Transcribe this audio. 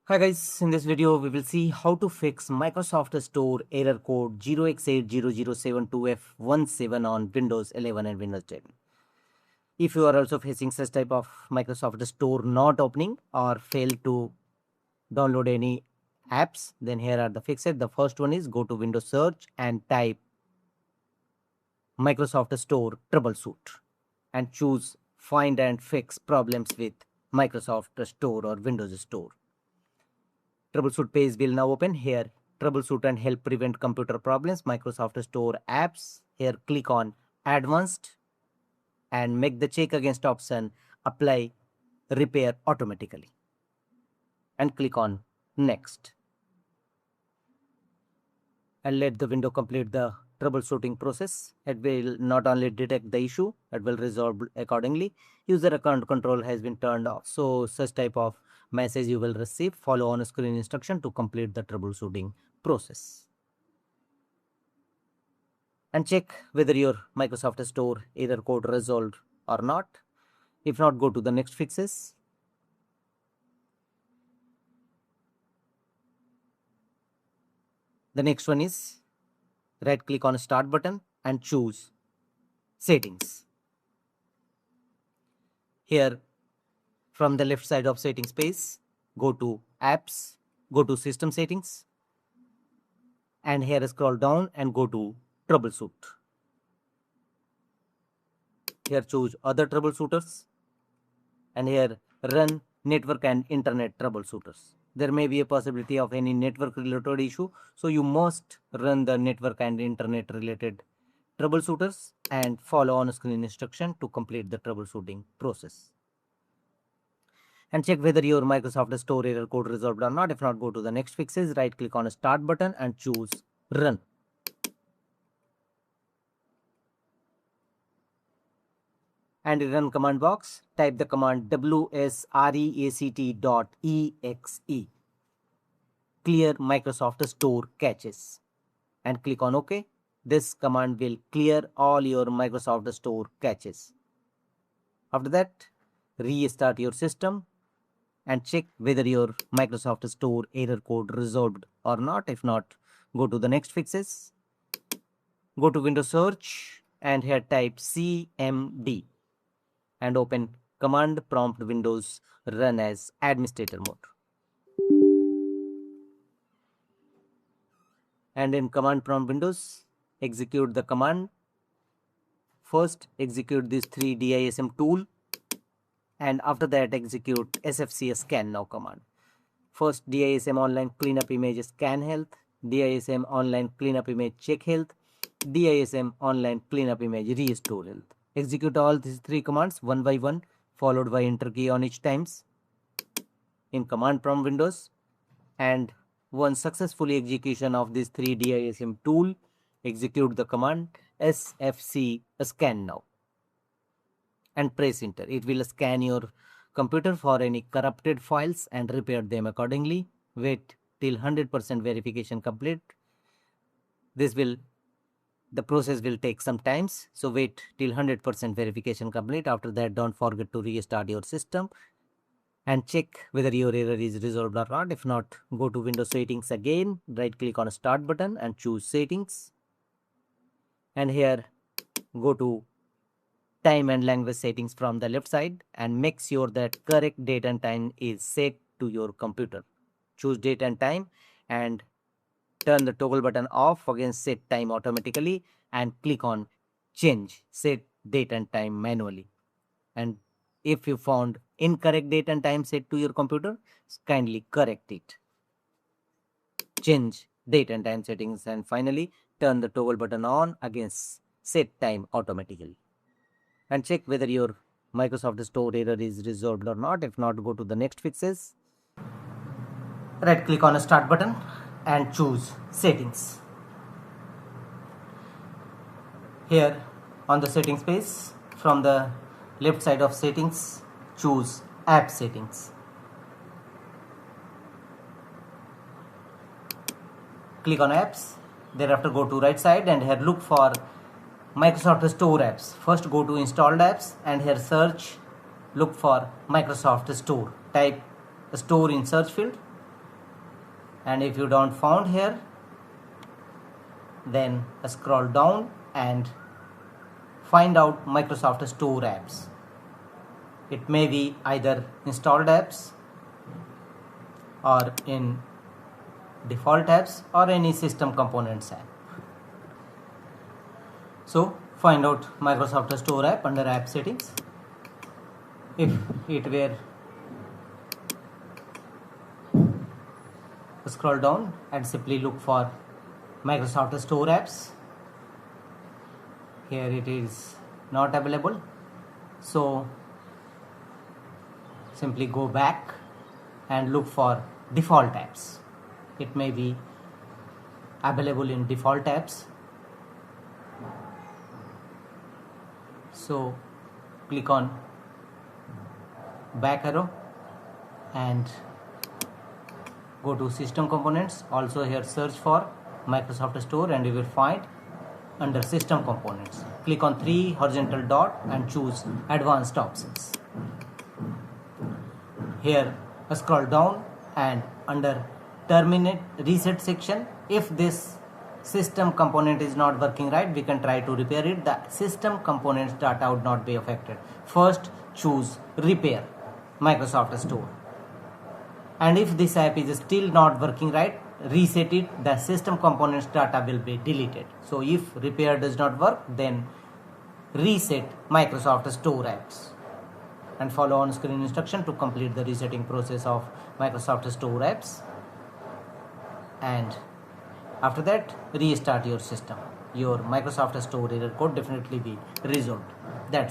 Hi guys, in this video we will see how to fix Microsoft Store error code 0x80072F17 on Windows 11 and Windows 10. If you are also facing such type of Microsoft Store not opening or fail to download any apps, then here are the fixes. The first one is go to Windows search and type Microsoft Store troubleshoot and choose find and fix problems with Microsoft Store or Windows Store. Troubleshoot page will now open. Here, troubleshoot and help prevent computer problems, Microsoft Store apps. Here, click on advanced and make the check against option apply repair automatically and click on next and let the window complete the troubleshooting process. It will not only detect the issue, it will resolve accordingly. User account control has been turned off. So such type of message you will receive. Follow on screen instruction to complete the troubleshooting process. And check whether your Microsoft Store error code resolved or not. If not, go to the next fixes. The next one is right click on start button and choose settings. Here from the left side of settings page, go to apps, go to system settings and here scroll down and go to troubleshoot. Here choose other troubleshooters and here run network and internet troubleshooters. There may be a possibility of any network related issue, so you must run the network and internet related troubleshooters and follow on screen instruction to complete the troubleshooting process. And check whether your Microsoft Store error code resolved or not. If not, go to the next fixes, right click on start button and choose run. And in run command box, type the command WSReset.exe. Clear Microsoft Store caches and click on OK. This command will clear all your Microsoft Store caches. After that, restart your system and check whether your Microsoft Store error code resolved or not. If not, go to the next fixes. Go to Windows search and here type CMD and open command prompt Windows run as administrator mode. And in command prompt Windows, execute the command. First, execute this 3 DISM tool and after that execute SFC scan now command. First, DISM online cleanup image scan health, DISM online cleanup image check health, DISM online cleanup image restore health. Execute all these 3 commands one by one, followed by enter key on each times in command prompt Windows. And once successfully execution of this 3 DISM tool, execute the command SFC scan now and press enter. It will scan your computer for any corrupted files and repair them accordingly. Wait till 100% verification complete. The process will take some time, so wait till 100% verification complete. After that, don't forget to restart your system and check whether your error is resolved or not. If not, go to Windows settings again, right click on start button and choose settings and here go to time and language settings from the left side and make sure that correct date and time is set to your computer. Choose date and time and turn the toggle button off against set time automatically and click on change set date and time manually. And if you found incorrect date and time set to your computer, kindly correct it. Change date and time settings and finally turn the toggle button on against set time automatically. And check whether your Microsoft Store error is resolved or not. If not, go to the next fixes. Right click on a start button and choose settings. Here on the settings page, from the left side of settings, choose app settings. Click on apps, thereafter go to right side and here look for Microsoft Store apps. First go to installed apps and here search, look for Microsoft Store. Type store in search field and if you don't found here, then scroll down and find out Microsoft Store apps. It may be either installed apps or in default apps or any system components app. So find out Microsoft Store app under app settings. If it were, scroll down and simply look for Microsoft Store apps. Here it is not available, so simply go back and look for default apps. It may be available in default apps. So click on back arrow and go to system components. Also here search for Microsoft Store and you will find under system components. Click on 3 horizontal dot and choose advanced options. Here scroll down and under terminate reset section, if this system component is not working right, we can try to repair it. The system components data would not be affected. First choose repair Microsoft Store, and if this app is still not working right, reset it. The system components data will be deleted. So if repair does not work, then reset Microsoft Store apps and follow on screen instruction to complete the resetting process of Microsoft Store apps, and after that restart your system. Your Microsoft Store error code definitely be resolved. That's